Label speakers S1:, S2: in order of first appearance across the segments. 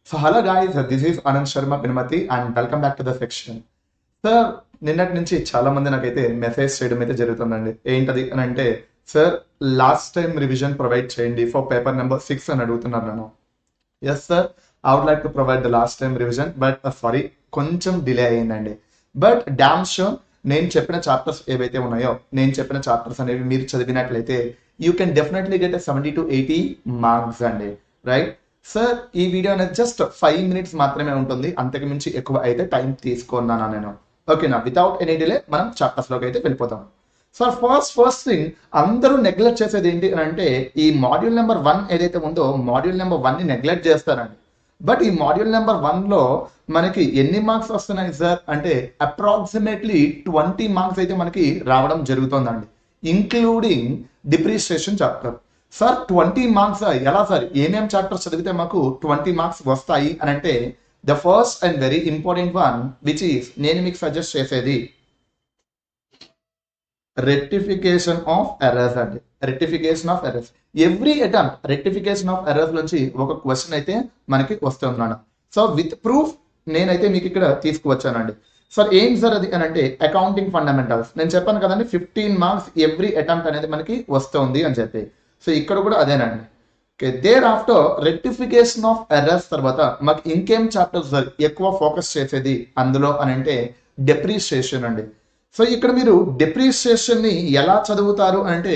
S1: So hello guys, this is Anand Sharma Pinmati and welcome back to the section. Sir నిన్నటి నుంచి చాలా మంది నాకైతే మెసేజ్ చేయడం అయితే జరుగుతుందండి. ఏంటది అని అంటే sir last time revision provide చేయండి ఫర్ పేపర్ నెంబర్ 6 అని అడుగుతున్నారు నన్ను. Yes sir, I would like to provide the last time revision but sorry కొంచెం డిలే అయ్యిందండి. బట్ డామ్ షూర్ నేను చెప్పిన చాప్టర్స్ ఏవైతే ఉన్నాయో నేను చెప్పిన చాప్టర్స్ అనేవి మీరు చదివినట్లయితే you can definitely get 70 to 80 marks అండి. రైట్ సార్, ఈ వీడియో అనేది జస్ట్ 5 minutes మాత్రమే ఉంటుంది, అంతకు మించి ఎక్కువ అయితే టైం తీసుకున్నాను నేను. ఓకేనా, వితౌట్ ఎనీ డిలే మనం చాప్టర్స్ లోకి అయితే వెళ్ళిపోతాం. సార్ ఫస్ట్ థింగ్ అందరూ నెగ్లెక్ట్ చేసేది ఏంటి అని అంటే ఈ మాడ్యూల్ నెంబర్ 1 ఏదైతే ఉందో మాడ్యూల్ నెంబర్ 1 ని నెగ్లెక్ట్ చేస్తారండి. బట్ ఈ మాడ్యూల్ నెంబర్ 1 లో మనకి ఎన్ని మార్క్స్ వస్తున్నాయి సార్ అంటే అప్రాక్సిమేట్లీ 20 మార్క్స్ అయితే మనకి రావడం జరుగుతుందండి, including depreciation chapter. Sir 20 marks ఎలా సార్, ఏమేం చాప్టర్స్ చదివితే మాకు 20 మార్క్స్ వస్తాయి అని అంటే the first and very important one which is నేను మీకు సజెస్ట్ చేసేది రెక్టిఫికేషన్ ఆఫ్ ఎర్రర్స్ అండి. Rectification of errors, every attempt rectification of errors నుంచి ఒక క్వశ్చన్ అయితే మనకి వస్తున్నాను. సో విత్ ప్రూఫ్ నేనైతే మీకు ఇక్కడ తీసుకువచ్చానండి. సార్ ఏం సార్ అది అని అంటే అకౌంటింగ్ ఫండమెంటల్స్, నేను చెప్పాను కదండి 15 మార్క్స్ ఎవ్రీ అటెంప్ట్ అనేది మనకి వస్తుంది అని చెప్పి. సో ఇక్కడ కూడా అదేనండి. Okay, there after rectification of errors తర్వాత మాకు ఇంకేం చాప్టర్స్ ఎక్కువ ఫోకస్ చేసేది అందులో అని అంటే డెప్రిసియేషన్ అండి. సో ఇక్కడ మీరు డెప్రిసియేషన్ ని ఎలా చదువుతారు అంటే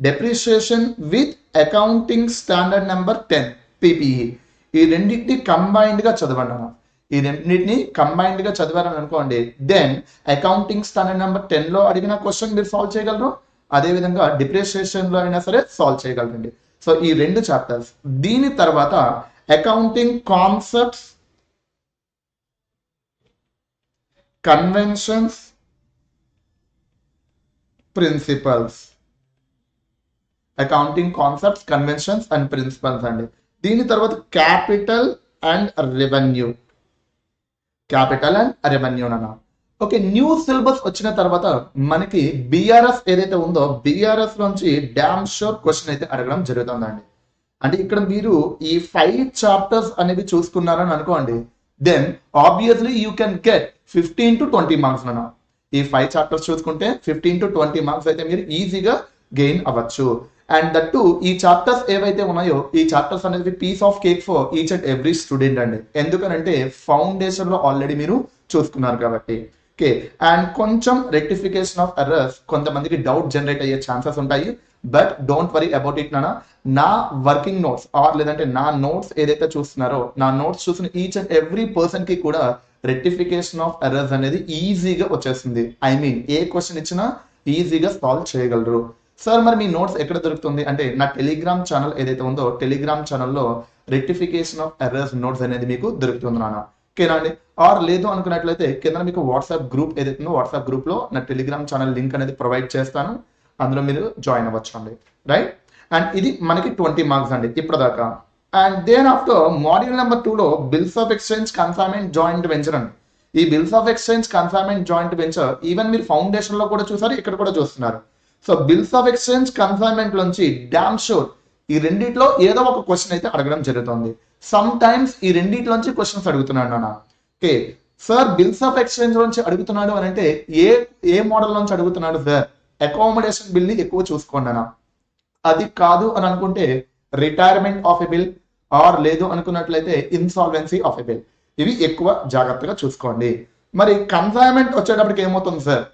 S1: depreciation with accounting standard number 10 PPE, ఈ రెండింటిని కంబైన్డ్ గా చదవండి అన్న. ఈ రెండింటిని కంబైన్డ్ గా చదివారని అనుకోండి, దెన్ అకౌంటింగ్ స్టాండర్డ్ నెంబర్ 10 లో అడిగిన క్వశ్చన్ మీరు సాల్వ్ చేయగలరు, అదే విధంగా డిప్రిసియేషన్ లో అయినా సరే సాల్వ్ చేయగలరండి. సో ఈ రెండు చాప్టర్స్. దీని తర్వాత accounting concepts, conventions, principles. Accounting concepts, conventions and principles అండి. దీని తర్వాత capital and revenue. Capital and revenue అన్న. ఓకే, న్యూ సిలబస్ వచ్చిన తర్వాత మనకి బిఆర్ఎస్ ఏదైతే ఉందో బిఆర్ఎస్ నుంచి డామ్ షూర్ క్వశ్చన్ అయితే అడగడం జరుగుతుందండి. అంటే ఇక్కడ మీరు ఈ 5 చాప్టర్స్ అనేవి చూసుకున్నారని అనుకోండి, then obviously you can get 15 to 20 marks అన్న. ఈ 5 చాప్టర్స్ చూసుకుంటే 15 to 20 మార్క్స్ అయితే మీరు ఈజీగా గెయిన్ అవ్వచ్చు. అండ్ దట్టు ఈ చాప్టర్స్ ఏవైతే ఉన్నాయో ఈ చాప్టర్స్ అనేది piece of cake for each and every student అండి. ఎందుకనంటే ఫౌండేషన్ లో ఆల్రెడీ మీరు చూసుకున్నారు కాబట్టి. ఓకే, అండ్ కొంచెం రెక్టిఫికేషన్ ఆఫ్ ఎర్రర్స్ కొంతమందికి డౌట్ జనరేట్ అయ్యే ఛాన్సెస్ ఉంటాయి, but don't worry about it నానా. నా వర్కింగ్ నోట్స్ ఆర్ లేదంటే నా నోట్స్ ఏదైతే చూస్తున్నారో నా నోట్స్ చూసిన ఈచ్ అండ్ ఎవ్రీ పర్సన్ కి కూడా రెక్టిఫికేషన్ ఆఫ్ ఎర్రర్స్ అనేది ఈజీగా వచ్చేస్తుంది. ఐ మీన్ ఏ క్వశ్చన్ ఇచ్చినా ఈజీగా సాల్వ్ చేయగలరు. సార్ మరి మీ నోట్స్ ఎక్కడ దొరుకుతుంది అంటే నా టెలిగ్రామ్ ఛానల్ ఏదైతే ఉందో టెలిగ్రామ్ ఛానల్లో రెక్టిఫికేషన్ ఆఫ్ ఎర్రర్స్ నోట్స్ అనేది మీకు దొరుకుతుంది నాన్న. ఓకేనా అండి. ఆర్ లేదు అనుకున్నట్లయితే కింద మీకు వాట్సాప్ గ్రూప్ ఏదైతే ఉందో వాట్సాప్ గ్రూప్ లో నా టెలిగ్రామ్ ఛానల్ లింక్ అనేది ప్రొవైడ్ చేస్తాను, అందులో మీరు జాయిన్ అవ్వచ్చు అండి. రైట్, అండ్ ఇది మనకి 20 మార్క్స్ అండి ఇప్పటిదాకా. And then after module number 2 లో bills of exchange, consignment, joint venture అండి. ఈ bills of exchange, consignment, joint venture even మీరు ఫౌండేషన్ లో కూడా చూసారు, ఇక్కడ కూడా చూస్తున్నారు. So bills of exchange, consignment నుంచి డామ్ షూర్ ఈ రెండిట్లో ఏదో ఒక క్వశ్చన్ అయితే అడగడం జరుగుతుంది. సమ్ టైమ్స్ ఈ రెండిట్లోంచి క్వశ్చన్స్ అడుగుతున్నాడు నాన్న. Okay sir, bills of exchange నుంచి అడుగుతున్నాడు అని అంటే ఏ మోడల్ నుంచి అడుగుతున్నాడు సార్, అకామిడేషన్ బిల్ ని ఎక్కువ చూసుకోండి అన్న. అది కాదు అని అనుకుంటే retirement of a bill or లేదు అనుకున్నట్లయితే ఇన్సాల్వెన్సీ ఆఫ్ ఎ బిల్, ఇవి ఎక్కువ జాగ్రత్తగా చూసుకోండి. మరి కన్సైన్మెంట్ వచ్చేటప్పటికి ఏమవుతుంది సార్,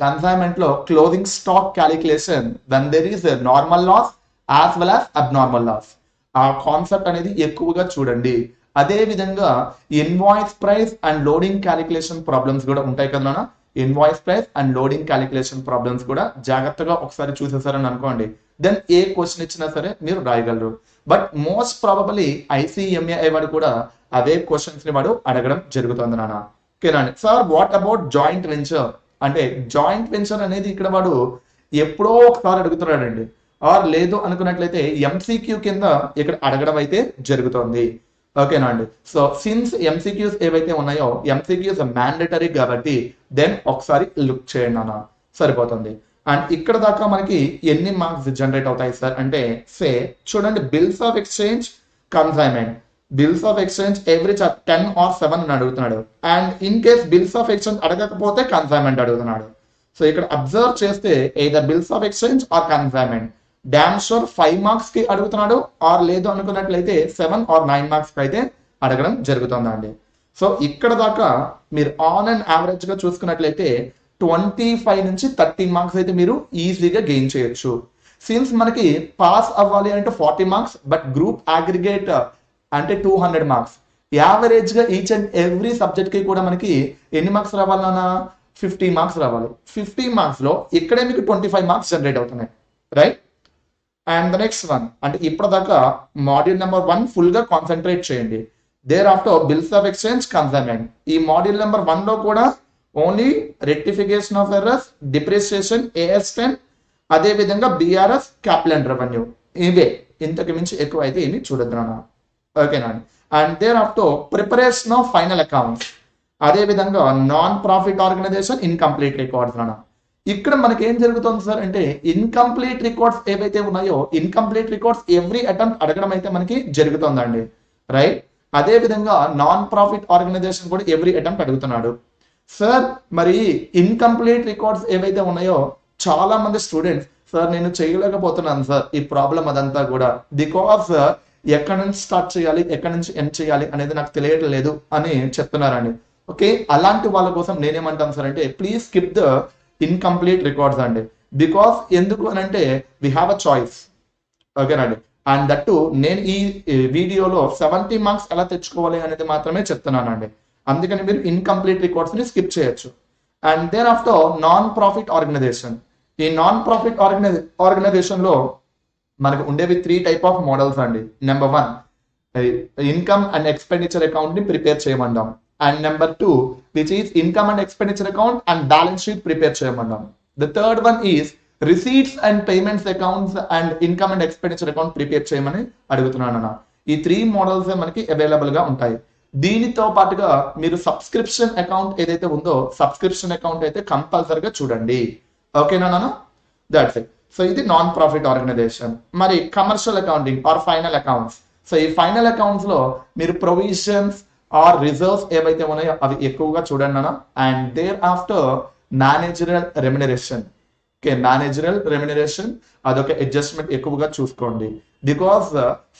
S1: కన్సైన్మెంట్ లో closing stock calculation, then there is normal loss as well as abnormal loss. ఆ కాన్సెప్ట్ అనేది ఎక్కువగా చూడండి. అదే విధంగా invoice price and loading calculation problems కూడా ఉంటాయి కదా. Invoice price and loading calculation problems కూడా జాగ్రత్తగా ఒకసారి చూసేసారని అనుకోండి, దెన్ ఏ క్వశ్చన్ ఇచ్చినా సరే మీరు రాయగలరు. బట్ మోస్ట్ ప్రాబబలీ ICMAI వాడు కూడా అదే క్వశ్చన్స్ ని వాడు అడగడం జరుగుతుంది నాన్న. ఓకేనా అండి. Sir what about joint venture అంటే జాయింట్ వెంచర్ అనేది ఇక్కడ వాడు ఎప్పుడో ఒకసారి అడుగుతున్నాడండి, ఆర్ లేదు అనుకున్నట్లయితే MCQ కింద ఇక్కడ అడగడం అయితే జరుగుతుంది. ఓకేనా అండి. సో సిన్స్ MCQs ఏవైతే ఉన్నాయో MCQs మ్యాండేటరీ కాబట్టి దెన్ ఒకసారి లుక్ చేయండి అన్న, సరిపోతుంది. అండ్ ఇక్కడ దాకా మనకి ఎన్ని మార్క్స్ జనరేట్ అవుతాయి సార్ అంటే సే చూడండి, bills of exchange, consignment bills of exchange every 10 or 7 అని అడుగుతున్నాడు. And in case bills of exchange అడగకపోతే కన్సైన్మెంట్ అడుగుతున్నాడు. సో ఇక్కడ అబ్జర్వ్ చేస్తే either bills of exchange or consignment. Damn sure 5 marks కి అడుగుతున్నాడు, ఆర్ లేదు అనుకున్నట్లయితే 7 or 9 మార్క్స్ కి అయితే అడగడం జరుగుతుందండి. సో ఇక్కడ దాకా మీరు ఆన్ అండ్ యావరేజ్ గా చూసుకున్నట్లయితే 25 నుంచి 30 మార్క్స్ అయితే మీరు ఈజీగా గెయిన్ చేయొచ్చు. సిన్స్ మనకి పాస్ అవ్వాలి అంటే 40 మార్క్స్, బట్ గ్రూప్ అగ్రిగేట్ అంటే 200 మార్క్స్. యావరేజ్ గా ఈచ్ అండ్ ఎవ్రీ సబ్జెక్ట్ కి కూడా మనకి ఎన్ని మార్క్స్ రావాలన్నా 50 మార్క్స్ రావాలి. 50 మార్క్స్ లో ఇక్కడే మీకు 25 మార్క్స్ జనరేట్ అవుతున్నాయి, right? And the next one అంటే ఇప్పటిదాకా మాడ్యూల్ నెంబర్ 1 ఫుల్ గా కాన్సన్ట్రేట్ చేయండి. Thereafter bills of exchange, consignment. ఈ మాడ్యూల్ నెంబర్ 1 లో కూడా only rectification of errors, depreciation, AS10, అదే విధంగా BRS, క్యాపిటల్ అండ్ రెవెన్యూ. ఇవే, ఇంతకు మించి ఎక్కువ అయితే ఏమి చూడొద్దు నాన్న, ఓకేనా? And there after preparation of final accounts, అదే విధంగా non profit organisation, incomplete records నాన్న. ఇక్కడ మనకి ఏం జరుగుతుంది సార్ అంటే ఇన్కంప్లీట్ రికార్డ్స్ ఏవైతే ఉన్నాయో ఇన్కంప్లీట్ రికార్డ్స్ ఎవ్రీ అటెంప్ట్ అడగడం అయితే మనకి జరుగుతుందండి, రైట్? అదే విధంగా నాన్ ప్రాఫిట్ ఆర్గనైజేషన్ కూడా ఎవ్రీ అటెంప్ట్ అడుగుతున్నాడు. సార్ మరి ఇన్కంప్లీట్ రికార్డ్స్ ఏవైతే ఉన్నాయో చాలా మంది స్టూడెంట్స్ సార్ నేను చేయలేకపోతున్నాను సార్ ఈ ప్రాబ్లం అదంతా కూడా, బికాస్ ఎక్కడి నుంచి స్టార్ట్ చేయాలి ఎక్కడి నుంచి ఎండ్ చేయాలి అనేది నాకు తెలియట్లేదు అని చెప్తున్నారండి. ఓకే, అలాంటి వాళ్ళ కోసం నేనేమంటాను సార్ అంటే please skip the incomplete records అండి. బికాస్ ఎందుకు అని అంటే వీ హ్యావ్ అ చాయిస్, ఓకేనండి. అండ్ దట్టు నేను ఈ వీడియోలో 70 మార్క్స్ ఎలా తెచ్చుకోవాలి అనేది మాత్రమే చెప్తున్నానండి. అందుకని మీరు ఇన్కంప్లీట్ రికార్డ్స్ ని స్కిప్ చేయొచ్చు. And there after non profit organisation. ఈ నాన్ ప్రాఫిట్ ఆర్గనైజేషన్ లో మనకు ఉండేవి 3 టైప్ ఆఫ్ మోడల్స్ అండి. Number 1 income and expenditure account ని ప్రిపేర్ చేయమంటాం. And number 2 which is income and expenditure account and balance sheet prepare చేయమంటాం. The third one is receipts and payments accounts and income and expenditure account prepare చేయమని అడుగుతున్నాను అన్న. ఈ 3 models మనకి available గా ఉంటాయి. దీనితో పాటుగా మీరు సబ్స్క్రిప్షన్ అకౌంట్ ఏదైతే ఉందో సబ్స్క్రిప్షన్ అకౌంట్ అయితే కంపల్సరీగా చూడండి, ఓకేనా నాన్న? That's it. సో ఇది నాన్ ప్రాఫిట్ ఆర్గనైజేషన్. మరి commercial accounting or final accounts. So ఈ ఫైనల్ అకౌంట్స్ లో మీరు ప్రొవిజన్స్ ఆర్ రిజర్వ్స్ ఏవైతే ఉన్నాయో అవి ఎక్కువగా చూడండి నాన్న. And there after managerial remuneration. Okay, managerial remuneration అదొక అడ్జస్ట్మెంట్ ఎక్కువగా చూసుకోండి. బికాస్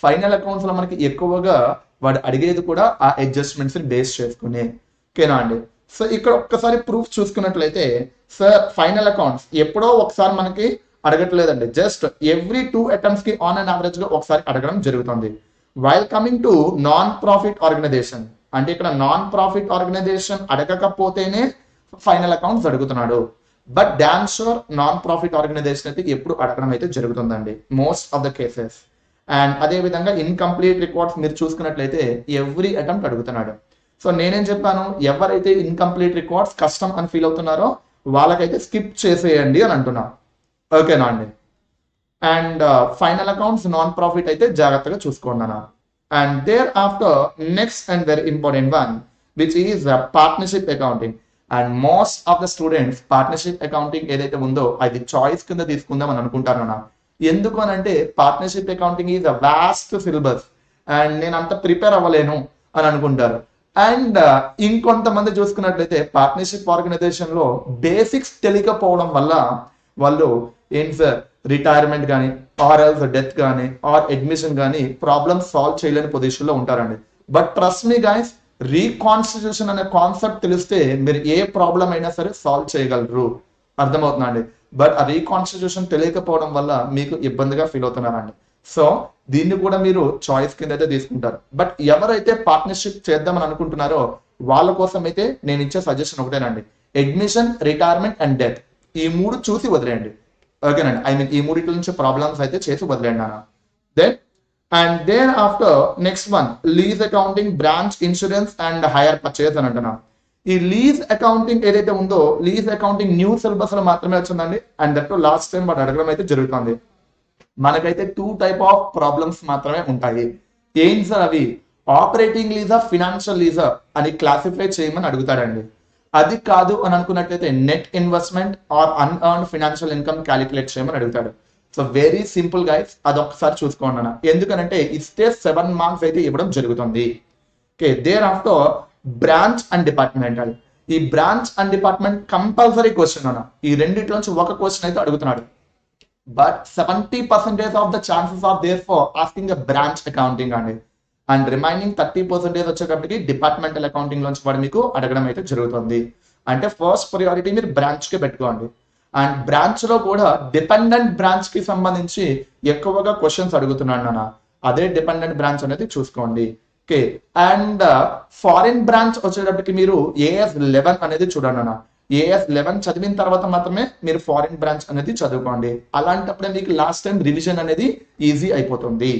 S1: ఫైనల్ అకౌంట్స్ లో మనకి ఎక్కువగా వాడు అడిగేది కూడా ఆ అడ్జస్ట్మెంట్స్ ని బేస్ చేసుకుని, ఓకేనా అండి? సో ఇక్కడ ఒక్కసారి ప్రూఫ్ చూసుకున్నట్లయితే సార్ ఫైనల్ అకౌంట్స్ ఎప్పుడో ఒకసారి మనకి అడగట్లేదండి, జస్ట్ ఎవ్రీ 2 అటెంప్ట్స్ కి ఆన్ అండ్ యావరేజ్ గా ఒకసారి అడగడం జరుగుతుంది. While coming to non profit organisation అంటే ఇక్కడ నాన్ ప్రాఫిట్ ఆర్గనైజేషన్ అడగకపోతేనే ఫైనల్ అకౌంట్స్ అడుగుతున్నాడు. But damn sure non profit organisation అయితే ఎప్పుడు అడగడం అయితే జరుగుతుందండి most of the cases. And అదే విధంగా ఇన్కంప్లీట్ రికార్డ్స్ మీరు చూసుకున్నట్లయితే ఎవ్రీ అటెంప్ట్ అడుగుతున్నాడు. సో నేనేం చెప్పాను, ఎవరైతే ఇన్కంప్లీట్ రికార్డ్స్ కష్టం అని ఫీల్ అవుతున్నారో వాళ్ళకైతే స్కిప్ చేసేయండి అని అంటున్నా, ఓకేనా అండి? And final accounts non profit అయితే జాగ్రత్తగా చూసుకోండి అన్న. And there after next and very important one which is partnership accounting. And most of the students partnership accounting ఏదైతే ఉందో అది చాయిస్ కింద తీసుకుందాం అని అనుకుంటారు అన్న. ఎందుకు అని అంటే partnership accounting is a vast syllabus and నేను అంత ప్రిపేర్ అవ్వలేను అని అనుకుంటారు. అండ్ ఇంకొంతమంది చూసుకున్నట్లయితే పార్ట్నర్షిప్ ఆర్గనైజేషన్ లో బేసిక్స్ తెలియకపోవడం వల్ల వాళ్ళు ఏంటి సార్ రిటైర్మెంట్ కానీ ఆర్ ఎల్స్ డెత్ కానీ ఆర్ అడ్మిషన్ కానీ ప్రాబ్లమ్స్ సాల్వ్ చేయలేని పొజిషన్ లో ఉంటారండి. బట్ ట్రస్ట్ మీ గైస్, రీకాన్స్టిట్యూషన్ అనే కాన్సెప్ట్ తెలిస్తే మీరు ఏ ప్రాబ్లం అయినా సరే సాల్వ్ చేయగలరు, అర్థమవుతుందండి. బట్ ఆ రీకాన్స్టిట్యూషన్ తెలియకపోవడం వల్ల మీకు ఇబ్బందిగా ఫీల్ అవుతున్నారండి. సో దీన్ని కూడా మీరు చాయిస్ కింద అయితే తీసుకుంటారు. బట్ ఎవరైతే పార్ట్నర్షిప్ చేద్దామని అనుకుంటున్నారో వాళ్ళ కోసం అయితే నేను ఇచ్చే సజెషన్ ఒకటేనండి, అడ్మిషన్, రిటైర్మెంట్ అండ్ డెత్ ఈ 3 చూసి వదిలేయండి, ఓకేనండి? ఐ మీన్ ఈ 3 నుంచి ప్రాబ్లమ్స్ అయితే చేసి వదిలేయండి అన్న. Then and there after next one lease accounting, branch insurance and hire purchase అని అంటున్నా. ఈ లీజ్ అకౌంటింగ్ ఏదైతే ఉందో లీజ్ అకౌంటింగ్ న్యూ సిలబస్ లో మాత్రమే వచ్చిందండి. అండ్ దట్ లాస్ట్ టైం వాడు అడగడం అయితే జరుగుతుంది. మనకైతే 2 టైప్ ఆఫ్ ప్రాబ్లమ్స్ మాత్రమే ఉంటాయి. ఏంటి సార్ అవి? ఆపరేటింగ్ లీజా, ఫినాన్షియల్ లీజా అని క్లాసిఫై చేయమని అడుగుతాడండి. అది కాదు అని అనుకున్నట్లయితే net investment or unearned financial income calculate చేయమని అడుగుతాడు. సో వెరీ సింపుల్ గైస్, అదొకసారి చూసుకోండి అన్న. ఎందుకనంటే ఇస్తే 7 మార్క్స్ అయితే ఇవ్వడం జరుగుతుంది. Okay, there after branch and departmental. ఈ branch and department compulsory question అన్న. ఈ రెండిట్లోంచి ఒక క్వశ్చన్ అయితే అడుగుతున్నాడు. But 70% of the chances are there for asking a branch accounting అండి. అండ్ రిమైనింగ్ 30% వచ్చేటప్పటికి డిపార్ట్మెంటల్ అకౌంటింగ్ లోంచి వాడు మీకు అడగడం అయితే జరుగుతుంది. అంటే ఫస్ట్ ప్రియారిటీ మీరు బ్రాంచ్ కి పెట్టుకోండి. అండ్ బ్రాంచ్ లో కూడా డిపెండెంట్ బ్రాంచ్ కి సంబంధించి ఎక్కువగా క్వశ్చన్స్ అడుగుతున్నాడు నాన్న. అదే డిపెండెంట్ బ్రాంచ్ అనేది చూసుకోండి. ఓకే, అండ్ ఫారిన్ బ్రాంచ్ వచ్చేటప్పటికి మీరు AS11 అనేది చూడండి అన్న. AS11 చదివిన తర్వాత మాత్రమే మీరు ఫారిన్ బ్రాంచ్ అనేది చదువుకోండి. అలాంటప్పుడే మీకు లాస్ట్ టైం రివిజన్ అనేది ఈజీ అయిపోతుంది.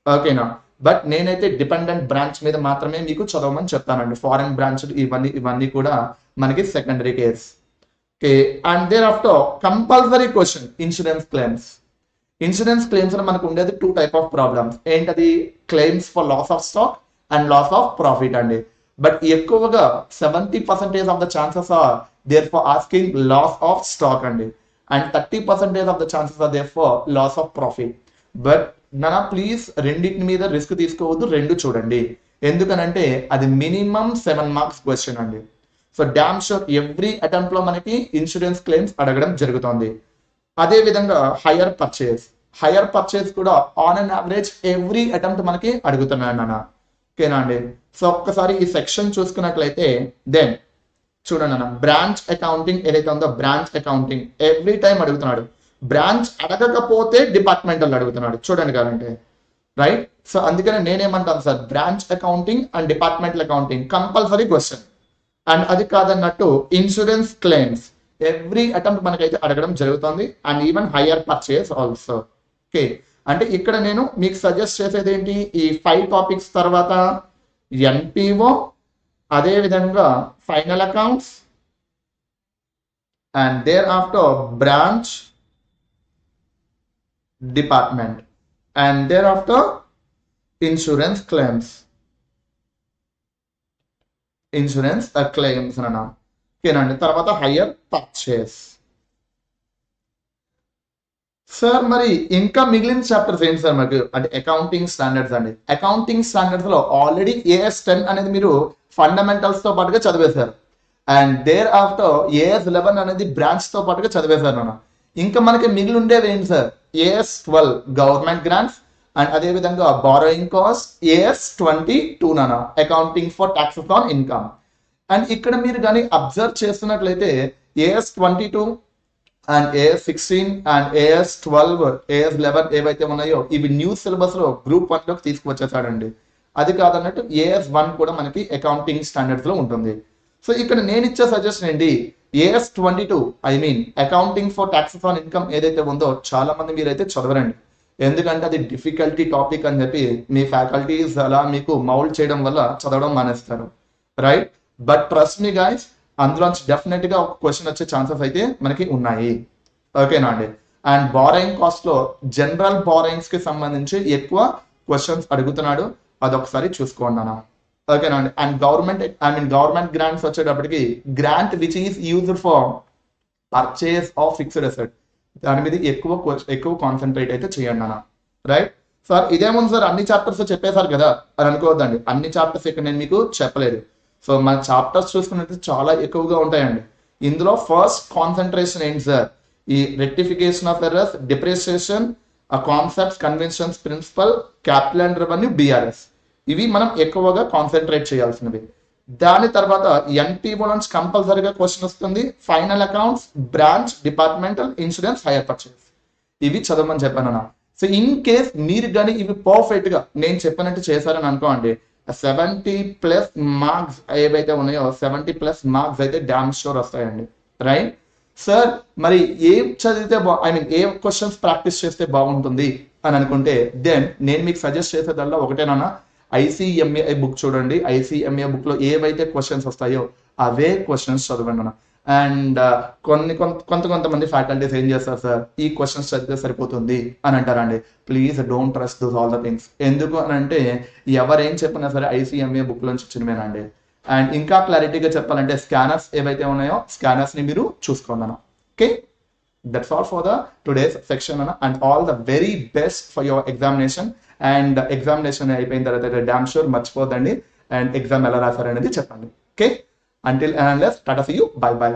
S1: ఓకేనా, బట్ నేనైతే డిపెండెంట్ బ్రాంచ్ మీద మాత్రమే మీకు చదవమని చెప్తానండి. ఫారిన్ బ్రాంచ్ ఇవన్నీ కూడా మనకి secondary case. Okay, and there after compulsory question insurance claims. Insurance claims లో మనకు ఉండేది 2 టైప్ ఆఫ్ ప్రాబ్లమ్స్. ఏంటది? Claims for loss of stock and loss of profit అండి. బట్ ఎక్కువగా 70% of the chances are there for asking loss of stock అండి. And 30% of the chances are there for loss of profit. But నానా please రెండింటి మీద risk తీసుకోవద్దు, రెండు చూడండి. ఎందుకనంటే అది మినిమం 7 మార్క్స్ క్వశ్చన్ అండి. So damn sure every attempt లో మనకి ఇన్సూరెన్స్ క్లెయిమ్స్ అడగడం జరుగుతుంది. అదే విధంగా హైయర్ పర్చేస్ కూడా on an average every attempt మనకి అడుగుతున్నాడు నాన్న. ఓకేనా అండి. సో ఒక్కసారి ఈ సెక్షన్ చూసుకున్నట్లయితే దెన్ చూడండి అన్న, బ్రాంచ్ అకౌంటింగ్ ఏదైతే ఉందో బ్రాంచ్ అకౌంటింగ్ ఎవ్రీ టైం అడుగుతున్నాడు. బ్రాంచ్ అడగకపోతే డిపార్ట్మెంటల్ అడుగుతున్నాడు. చూడండి కాదంటే రైట్. సో అందుకనే నేనేమంటాను sir, branch accounting and departmental accounting compulsory question. And అది కాదన్నట్టు ఇన్సూరెన్స్ క్లెయిమ్స్ ఎవ్రీ అటెంప్ట్ మనకైతే అడగడం జరుగుతుంది. And even higher purchase also. Okay, అంటే ఇక్కడ నేను మీకు సజెస్ట్ చేసేది ఏంటి, ఈ 5 టాపిక్స్ తర్వాత NPO, అదే విధంగా final accounts, and there after branch, department, and there after insurance claims అన్న. ఓకేనండి. తర్వాత హైయర్ పర్చేస్. సార్ మరి ఇంకా మిగిలిన చాప్టర్స్ ఏంటి సార్ మనకు అంటే అకౌంటింగ్ స్టాండర్డ్స్ అండి. అకౌంటింగ్ స్టాండర్డ్స్ లో ఆల్రెడీ AS10 అనేది మీరు ఫండమెంటల్స్ తో పాటుగా చదివేశారు. అండ్ దేర్ ఆఫ్టర్ AS11 అనేది బ్రాంచ్ తో పాటుగా చదివేశారు నాన్న. ఇంకా మనకి మిగిలి ఉండేవి ఏంటి sir, AS12 government grants, and అదే విధంగా బారోయింగ్ కాస్ట్, AS22 నాన్న accounting for taxes on income. And ఇక్కడ మీరు కానీ అబ్జర్వ్ చేస్తున్నట్లయితే AS22 and AS16 and AS12 AS11 ఏవైతే ఉన్నాయో ఇవి న్యూ సిలబస్ లో గ్రూప్ 1 లోకి తీసుకువచ్చేసాడండి. అది కాదన్నట్టు AS1 కూడా మనకి అకౌంటింగ్ స్టాండర్డ్స్ లో ఉంటుంది. సో ఇక్కడ నేను ఇచ్చే సజెషన్ ఏంటి, AS22 I mean accounting for taxes on income ఏదైతే ఉందో చాలా మంది మీరైతే చదవరండి. ఎందుకంటే అది డిఫికల్టీ టాపిక్ అని చెప్పి మీ ఫ్యాకల్టీస్ అలా మీకు మౌల్డ్ చేయడం వల్ల చదవడం మానేస్తారు, right. But trust me guys, అందులోంచి డెఫినెట్ గా ఒక క్వశ్చన్ వచ్చే ఛాన్సెస్ అయితే మనకి ఉన్నాయి. ఓకేనా అండి. అండ్ బారోయింగ్ కాస్ట్ లో జనరల్ బారోయింగ్స్ కి సంబంధించి ఎక్కువ క్వశ్చన్స్ అడుగుతున్నాడు, అదొకసారి చూసుకోండి అన్న. ఓకేనా అండి. అండ్ గవర్నమెంట్ గ్రాంట్స్ వచ్చేటప్పటికి grant which is used for purchase of fixed asset, దాని మీద ఎక్కువ కాన్సన్ట్రేట్ అయితే చేయండి అన్న, రైట్. సార్ ఇదేముంది సార్ అన్ని చాప్టర్స్ చెప్పేశారు కదా అని అనుకోవద్దండి. అన్ని చాప్టర్స్ ఇక్కడ నేను మీకు చెప్పలేదు. సో మన చాప్టర్స్ చూసుకున్నట్టు చాలా ఎక్కువగా ఉంటాయండి. ఇందులో ఫస్ట్ కాన్సన్ట్రేషన్ ఏంటి సార్, ఈ rectification of errors, depreciation, concepts, conventions, principle, capital and revenue, BRS, ఇవి మనం ఎక్కువగా కాన్సన్ట్రేట్ చేయాల్సినవి. దాని తర్వాత NPO నుంచి కంపల్సరీగా క్వశ్చన్ వస్తుంది. Final accounts, branch, departmental, insurance, hire purchase, ఇవి చదవమని చెప్పాను అన్న. సో ఇన్ కేస్ మీరు కానీ ఇవి పర్ఫెక్ట్ గా నేను చెప్పినట్టు చేశారని అనుకోండి, 70+ మార్క్స్ ఏవైతే ఉన్నాయో 70+ మార్క్స్ అయితే డామ్ షూర్ వస్తాయండి, రైట్. సార్ మరి ఏం చదివితే ఏ క్వశ్చన్స్ ప్రాక్టీస్ చేస్తే బాగుంటుంది అని అనుకుంటే దెన్ నేను మీకు సజెస్ట్ చేసేదల్లా ఒకటేనా, ICMA బుక్ చూడండి. ICMA బుక్ లో ఏవైతే క్వశ్చన్స్ వస్తాయో అవే క్వశ్చన్స్ చదవండి అన్న. అండ్ కొంతమంది ఫ్యాకల్టీస్ ఏం చేస్తారు సార్, ఈ క్వశ్చన్స్ చదివితే సరిపోతుంది అని అంటారండి. Please don't trust those all the things. ఎందుకు అని అంటే ఎవరేం చెప్పినా సరే ICMA బుక్ నుంచి వచ్చినవేనండి. అండ్ ఇంకా క్లారిటీగా చెప్పాలంటే స్కానర్స్ ఏవైతే ఉన్నాయో స్కానర్స్ ని మీరు చూసుకోండి అన్న. Okay, that's all for the today's section అన్న, and all the very best for your examination. And examination అయిపోయిన తర్వాత డామ్ షూర్ మర్చిపోదండి అండ్ ఎగ్జామ్ ఎలా రాశారనేది చెప్పండి. Okay, until and less tata see you, bye by.